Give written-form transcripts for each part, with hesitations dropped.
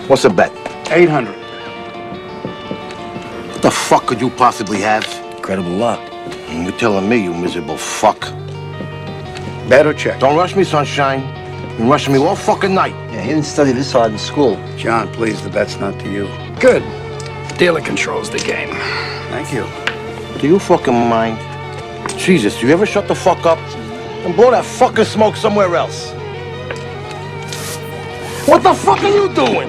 What's the bet? 800. What the fuck could you possibly have? Incredible luck. You're telling me, you miserable fuck. Bet or check? Don't rush me, sunshine. You're rushing me all fucking night. Yeah, he didn't study this hard in school. John, please, the bet's not to you. Good. Dealer controls the game. Thank you. Do you fucking mind? Jesus, do you ever shut the fuck up? And blow that fucking smoke somewhere else. What the fuck are you doing?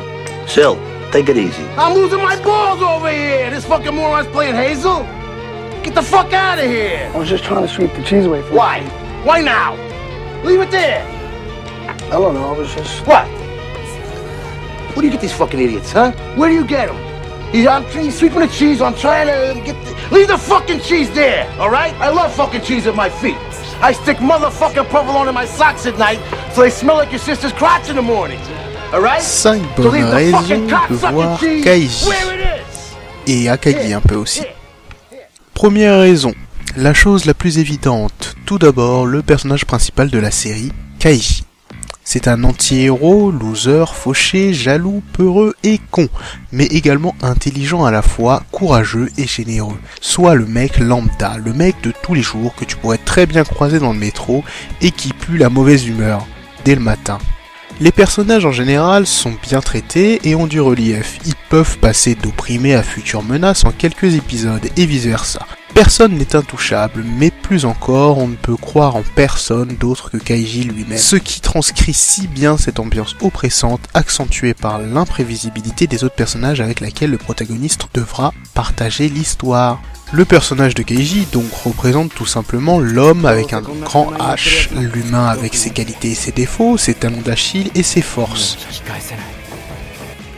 Sil, take it easy. I'm losing my balls over here. This fucking moron's playing Hazel. Get the fuck out of here. I was just trying to sweep the cheese away from you. Why? Why now? Leave it there. I don't know, I was just... What? Where do you get these fucking idiots, huh? Where do you get them? He's sweeping the cheese. I'm trying to get... Leave the fucking cheese there, all right? I love fucking cheese at my feet. I stick motherfucking provolone in my socks at night so they smell like your sister's crotch in the morning. All right? 5 bonnes raisons de voir Kaiji. Et Akagi un peu aussi. Première raison, la chose la plus évidente. Tout d'abord, le personnage principal de la série, Kaiji. C'est un anti-héros, loser, fauché, jaloux, peureux et con, mais également intelligent à la fois, courageux et généreux. Soit le mec lambda, le mec de tous les jours que tu pourrais très bien croiser dans le métro et qui pue la mauvaise humeur, dès le matin. Les personnages en général sont bien traités et ont du relief. Ils peuvent passer d'opprimés à futures menaces en quelques épisodes et vice versa. Personne n'est intouchable, mais plus encore, on ne peut croire en personne d'autre que Kaiji lui-même. Ce qui transcrit si bien cette ambiance oppressante, accentuée par l'imprévisibilité des autres personnages avec lesquels le protagoniste devra partager l'histoire. Le personnage de Kaiji donc représente tout simplement l'homme avec un grand H, l'humain avec ses qualités et ses défauts, ses talons d'Achille et ses forces.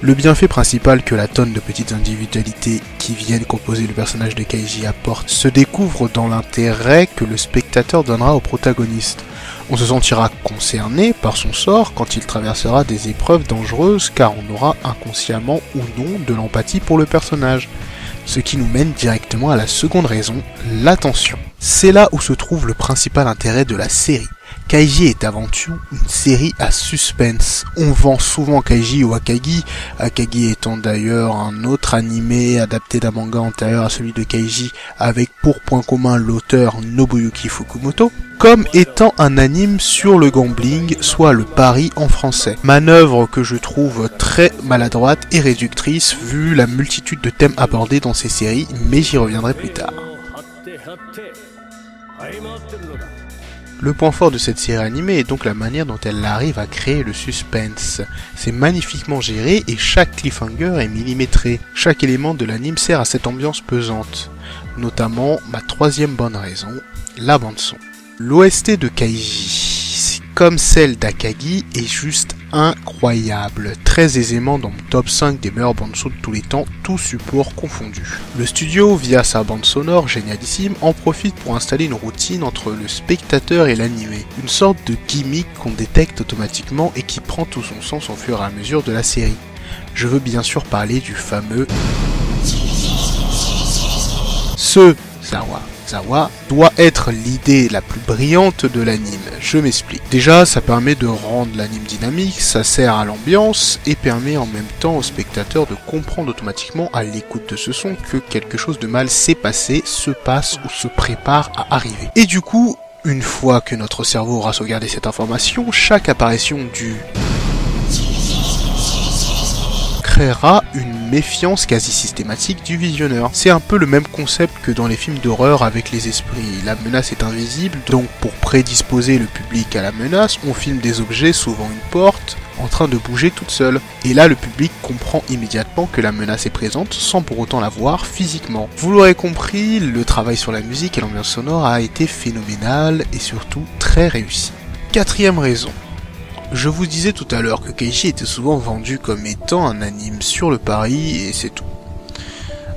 Le bienfait principal que la tonne de petites individualités qui viennent composer le personnage de Kaiji apporte se découvre dans l'intérêt que le spectateur donnera au protagoniste. On se sentira concerné par son sort quand il traversera des épreuves dangereuses car on aura inconsciemment ou non de l'empathie pour le personnage. Ce qui nous mène directement à la seconde raison, l'attention. C'est là où se trouve le principal intérêt de la série. Kaiji est avant tout une série à suspense. On vend souvent Kaiji ou Akagi, Akagi étant d'ailleurs un autre animé adapté d'un manga antérieur à celui de Kaiji avec pour point commun l'auteur Nobuyuki Fukumoto, comme étant un anime sur le gambling, soit le pari en français. Manœuvre que je trouve très maladroite et réductrice vu la multitude de thèmes abordés dans ces séries, mais j'y reviendrai plus tard. Le point fort de cette série animée est donc la manière dont elle arrive à créer le suspense. C'est magnifiquement géré et chaque cliffhanger est millimétré. Chaque élément de l'anime sert à cette ambiance pesante. Notamment, ma troisième bonne raison, la bande-son. L'OST de Kaiji, comme celle d'Akagi, est juste incroyable, très aisément dans mon top 5 des meilleures bandes-son de tous les temps, tous supports confondus. Le studio, via sa bande sonore génialissime, en profite pour installer une routine entre le spectateur et l'animé, une sorte de gimmick qu'on détecte automatiquement et qui prend tout son sens au fur et à mesure de la série. Je veux bien sûr parler du fameux Zawa doit être l'idée la plus brillante de l'anime, je m'explique. Déjà, ça permet de rendre l'anime dynamique, ça sert à l'ambiance et permet en même temps au spectateur de comprendre automatiquement à l'écoute de ce son que quelque chose de mal s'est passé, se passe ou se prépare à arriver. Et du coup, une fois que notre cerveau aura sauvegardé cette information, chaque apparition du créera une méfiance quasi systématique du visionneur. C'est un peu le même concept que dans les films d'horreur avec les esprits. La menace est invisible, donc pour prédisposer le public à la menace, on filme des objets, souvent une porte, en train de bouger toute seule. Et là, le public comprend immédiatement que la menace est présente sans pour autant la voir physiquement. Vous l'aurez compris, le travail sur la musique et l'ambiance sonore a été phénoménal et surtout très réussi. Quatrième raison. Je vous disais tout à l'heure que Kaiji était souvent vendu comme étant un anime sur le pari et c'est tout.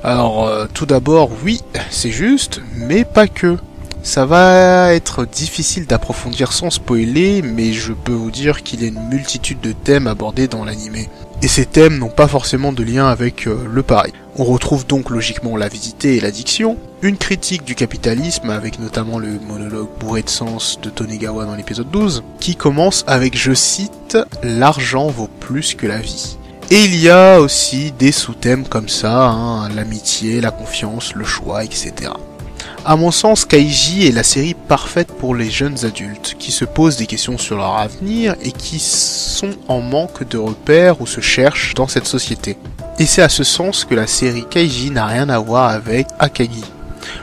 Alors tout d'abord oui, c'est juste, mais pas que. Ça va être difficile d'approfondir sans spoiler, mais je peux vous dire qu'il y a une multitude de thèmes abordés dans l'anime. Et ces thèmes n'ont pas forcément de lien avec le pari. On retrouve donc logiquement l'avidité et l'addiction, une critique du capitalisme avec notamment le monologue bourré de sens de Tonegawa dans l'épisode 12, qui commence avec, je cite, « L'argent vaut plus que la vie ». Et il y a aussi des sous-thèmes comme ça, hein, l'amitié, la confiance, le choix, etc. À mon sens, Kaiji est la série parfaite pour les jeunes adultes qui se posent des questions sur leur avenir et qui sont en manque de repères ou se cherchent dans cette société. Et c'est à ce sens que la série Kaiji n'a rien à voir avec Akagi.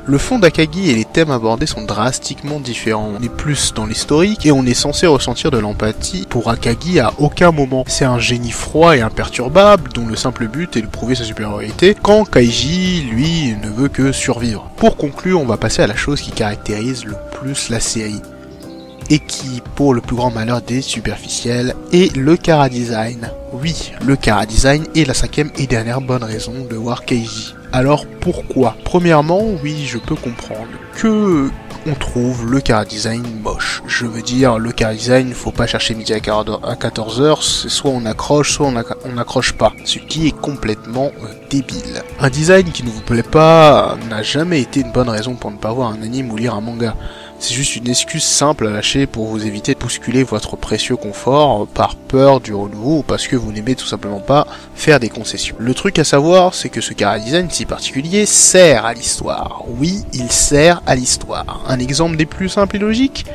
Le fond d'Akagi et les thèmes abordés sont drastiquement différents. On est plus dans l'historique et on est censé ressentir de l'empathie pour Akagi à aucun moment. C'est un génie froid et imperturbable dont le simple but est de prouver sa supériorité, quand Kaiji, lui, ne veut que survivre. Pour conclure, on va passer à la chose qui caractérise le plus la série, et qui, pour le plus grand malheur des superficiels, est le chara-design. Oui, le chara-design est la 5e et dernière bonne raison de voir Kaiji. Alors pourquoi? Premièrement, oui, je peux comprendre que on trouve le chara-design moche. Je veux dire, le chara-design, faut pas chercher midi à 14h, c'est soit on accroche, soit on n'accroche pas. Ce qui est complètement débile. Un design qui ne vous plaît pas n'a jamais été une bonne raison pour ne pas voir un anime ou lire un manga. C'est juste une excuse simple à lâcher pour vous éviter de bousculer votre précieux confort par peur du renouveau ou parce que vous n'aimez tout simplement pas faire des concessions. Le truc à savoir, c'est que ce chara-design si particulier sert à l'histoire. Oui, il sert à l'histoire. Un exemple des plus simples et logiques,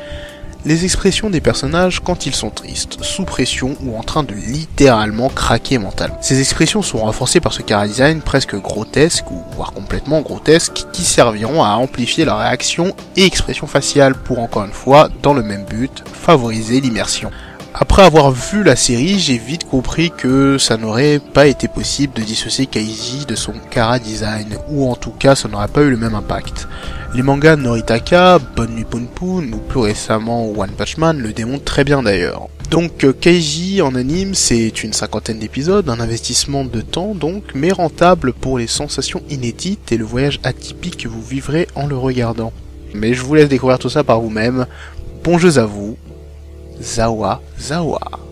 les expressions des personnages quand ils sont tristes, sous pression ou en train de littéralement craquer mentalement. Ces expressions sont renforcées par ce chara-design presque grotesque ou voire complètement grotesque qui serviront à amplifier leur réaction et expression faciale pour encore une fois, dans le même but, favoriser l'immersion. Après avoir vu la série, j'ai vite compris que ça n'aurait pas été possible de dissocier Kaiji de son chara-design, ou en tout cas ça n'aurait pas eu le même impact. Les mangas de Noritaka, Bonne Nuit Poun-Poun, ou plus récemment One Punch Man le démontrent très bien d'ailleurs. Donc Kaiji en anime, c'est une 50aine d'épisodes, un investissement de temps donc, mais rentable pour les sensations inédites et le voyage atypique que vous vivrez en le regardant. Mais je vous laisse découvrir tout ça par vous-même. Bon jeu à vous. Zawa Zawa.